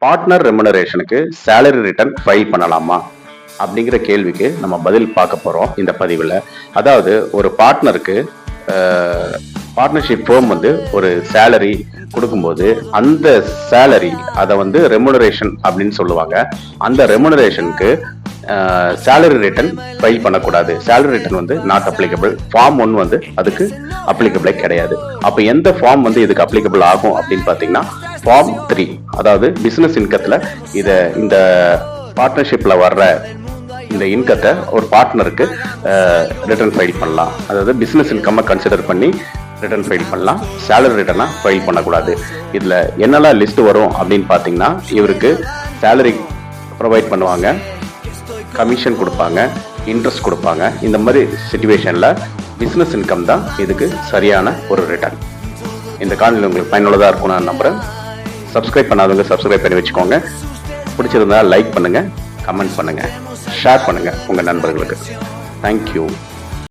Partner ரெமுனரேஷனுக்கு salary return file பண்ணலாமா அப்படிங்கிற கேள்விக்கு நம்ம பதில் பார்க்க போகிறோம் இந்த பதிவில். அதாவது ஒரு பார்ட்னருக்கு பார்ட்னர்ஷிப் ஃபேம் வந்து ஒரு சேலரி கொடுக்கும்போது அந்த சேலரி அதை வந்து ரெமுனரேஷன் அப்படின்னு சொல்லுவாங்க. அந்த ரெமுனரேஷனுக்கு சேலரி ரிட்டர்ன் ஃபைல் பண்ணக்கூடாது. சேலரி ரிட்டர்ன் வந்து நாட் அப்ளிகபிள். ஃபார்ம் 1 வந்து அதுக்கு அப்ளிகபிளே கிடையாது. அப்போ எந்த ஃபார்ம் வந்து இதுக்கு அப்ளிகபிள் ஆகும் அப்படின்னு பார்த்தீங்கன்னா ஃபார்ம் 3, அதாவது பிசினஸ் இன்கத்தில் இந்த பார்ட்னர்ஷிப்பில் வர்ற இந்த இன்கத்தை ஒரு பார்ட்னருக்கு ரிட்டர்ன் ஃபைல் பண்ணலாம். அதாவது பிஸ்னஸ் இன்கம்மை கன்சிடர் பண்ணி ரிட்டர்ன் ஃபைல் பண்ணலாம். சேலரி ரிட்டர்னாக ஃபைல் பண்ணக்கூடாது. இதில் என்னெல்லாம் லிஸ்ட் வரும் அப்படின்னு பார்த்தீங்கன்னா, இவருக்கு சேலரி ப்ரொவைட் பண்ணுவாங்க, கமிஷன் கொடுப்பாங்க, இன்ட்ரெஸ்ட் கொடுப்பாங்க. இந்த மாதிரி சிச்சுவேஷனில் பிஸ்னஸ் இன்கம் தான் இதுக்கு சரியான ஒரு ரிட்டர்ன். இந்த காணொலி உங்களுக்கு பயனுள்ளதாக இருக்கும் நான் நம்புகிறேன். சப்ஸ்கிரைப் பண்ணாதவங்க சப்ஸ்கிரைப் பண்ணி வச்சுக்கோங்க. பிடிச்சிருந்தா லைக் பண்ணுங்கள், கமெண்ட் பண்ணுங்கள், ஷேர் பண்ணுங்கள் உங்கள் நண்பர்களுக்கு. தேங்க்யூ.